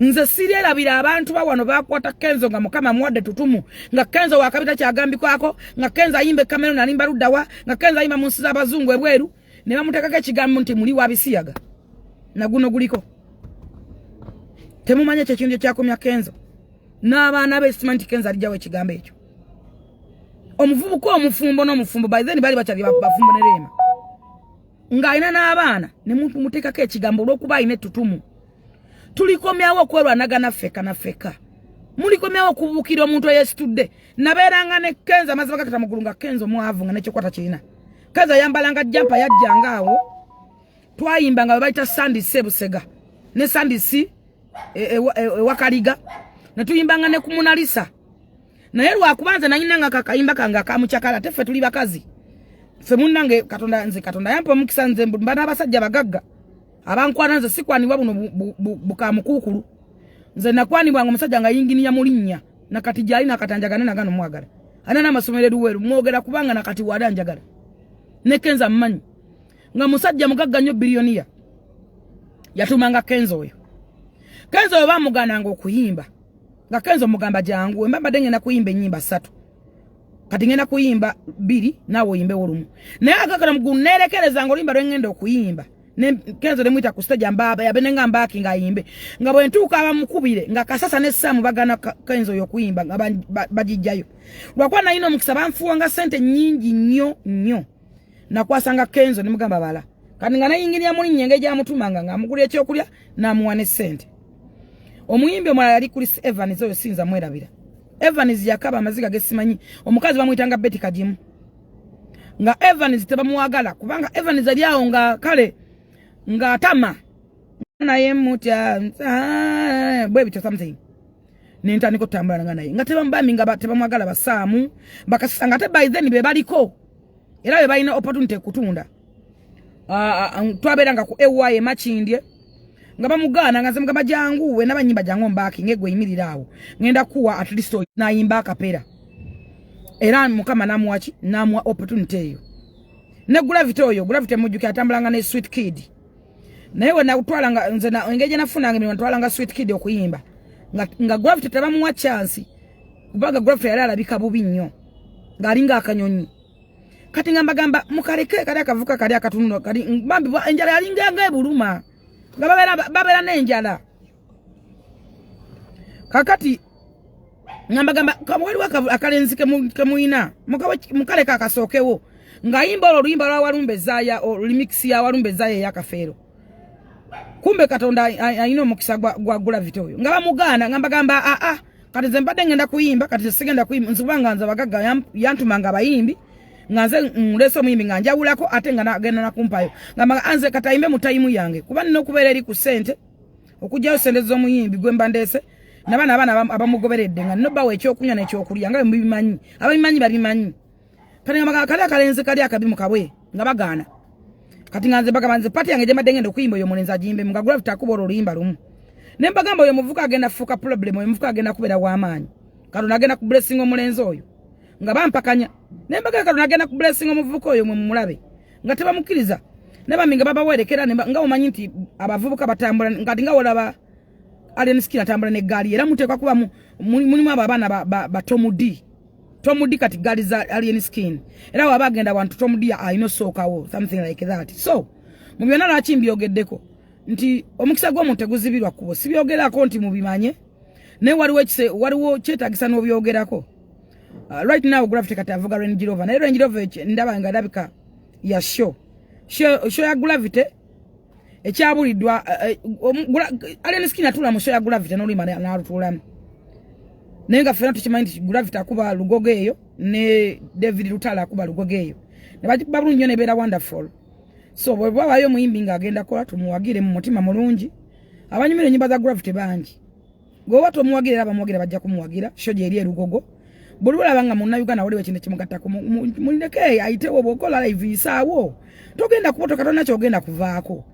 nze sirerabira abantu bawano bakwata Kenzo nga mukama mwadde tutumu nga Kenzo wakabita kyagambi kwako nga Kenzo ayimbe kamero nalimba luddawa nga Kenzo ayimba mu nsi z'abazungu ebweru ne bamutekako ekigambo nti muli wa Ebisiyaga na guno guliko temumanye kyekintu kyakomya Kenzo n'abaana be simanti Kenzo alijjawo ekigambo ekyo omuvubuka omufumbo n'omufumbo by then bali bakyali bafumbo ne Rema nga ayina n'abaana ne mutekako ekigambo olw'okuba ayina ettutumu tulikomyawo okwerwanagana feka na feka mulikomyawo okubukira omuntu eyesitudde nabeeranga ne Kenzo amazima gakata mugulu nga Kenzo mwavu nga nekyokwata kirina Kenzo yambalanga jampa yajjanga awo twayimba nga baita Sandisi Ebusega ne Sandisi wakaliga netuyimbanga ne kumunalisa naye lwakubanza nanyinanga kakayimba kanga kamukyakala tefe tuli bakazi fe munnange katonda yampa omukisa nze mbana abasajja bagagga abankwana nze sikwanibwa buno bukamukukulu nze nakwanibwanga omusajja nga yinginiya mulinnya nakati gyali nakatanjagane nagano Mwagala anana amasomero luweru mwogera kubanga nakati wada njagala ne Kenzo mmanyi nga musajja mugagga nnyo biliyoniya yatumanga Kenzo oyo Kenzo bamugananga okuyimba nga Kenzo mugamba jangu embamba dengena kuyimba ennyimba 3 kati ngenda kuyimba 2 nawe oyimbe olumu naye agakala mugunerekereza ngolimba lwengenda okuyimba ne Kenzo demwita ku stage ambaba yabenenga mbaki nga yimbe nga bwe ntuuka abamukubire nga kasasa ne Samu bagana Kenzo yokuyimba nga bajijjayo lwakwa na ino mukisa banfuwanga sente nyingi nnyo nakwasanga Kenzo ne mugamba bala kati nga nayingiria muri nyenge gya mutumanga nga muguli ekyokulya namuwane sente omuyimbi omulala yali kuli Evans oyo sinza mwerabira Evans yakaba amaziga gesimanyi omukazi bamuyitanga Betty Kajimu nga Evans tebamuwagala kubanga Evans ali awo nga kale nga atama naye mutya bwe bityo something nentani ko tambula nga naye nga tebambami nga tebamwagala basaamu bakasanga te by then be baliko era be balina opportunity kutunda twaberanga ku ewaye machindye nga bamugana nga zemugamba jangu we nabanyimba jangu mbaki ngegwe yimirirawo ngenda kuwa at least na yimba akapera era mukama namwachi namwa opportunity eyo ne gravity mujuki atambulanga ne Sweet Kid naye we nakutwala nga nze na engeje nafunanga mimi ntwala nga Sweet Kid okuyimba nga gravity tabamuwa chance kubaga gravity yali alabika bubi nnyo ngalinga akanyonyi kati ngamba mukaleke kali akavuka kali akatunno kali mbambi enjala yalinga ebuluma nga babera n'enjala kakati ngamba kamwali akalenzi kemuyina mukaleka akasookewo ngayimba oluyimba lwa Walumbe Zaya remix ya Walumbe Zaya yakafeero kumbe katonda ayina omukisa gwa gravity oyo nga bamugana ngamba kati ze mbadde ngenda kuyimba kati sigenda kuyimba nzibanga nza bagagga yantumanga abayimbi nganze nleso muyimbi nga njawulako ate nga nagenda nakumpayo ngamba anze katayimbe mu time yange kuba nino kubeera eri ku sente okujjayo sente z'omuyimbi gwe mbandese nabana abamugoberedde nga nino bawe ekyokunywa n'ekyokulya nga mubimanyi ababimanyi babimanyi kati ngamba kali akalenzi kali akabi mu kabwe nga bagana kati nganze bagabanze pati yange gye mbadde ngenda okuyimba oyo mulenzi ajimbe nga gravity akubola oluyimba lumu ne mbagamba oyo muvuka agenda fuka problem oyo muvuka agenda kubeera w'amaanyi katonda agenda ku blessing omulenzi oyo nga bampakanya ne mbagamba katonda agenda ku blessing omuvubuka oyo mwe mulabe nga tebamukiriza ne baminga babawerekera nga omanyi nti abavubuka batambula ngati nga olaba alien skin atambula ne gaali era muteekwa kuba mulimu abo abaana ba Tomudi kati gaali za alien skin era waba agenda wantu Tomudi ayino sookawo something like that so mu byonna lwaki mbyogeddeko nti omukisa gw'omuntu teguzibirwa kubo sibyogerako nti mubimanye ne waliwo kyetagisa n'obyogerako right now gravity kati avuga Range Rover naye Range Rover ndaba nga ndabika ya show ya gravity ekyabuliddwa alien skin atula mu show ya gravity n'olima n'alutulamu naye nga ffena tukimanyi nti gravity akuba lugogo eyo ne David Lutala akuba lugogo eyo ne bagiba bulungi nnyo nebeera wonderful so bwe bwabayo muyimbi ng'agenda kola tumuwagire mu mutima mulungi abanyumira ennyimba za gravity bangi gwe tomuwagira era bamuwagira bajja kumuwagira show gye eri erugogo buli bulaba nga munnayuganda waliwo ekintu kimugattako mulindeke ayitewo bw'okola live isaawo togenda kubotoka tonna kyogenda kuvaako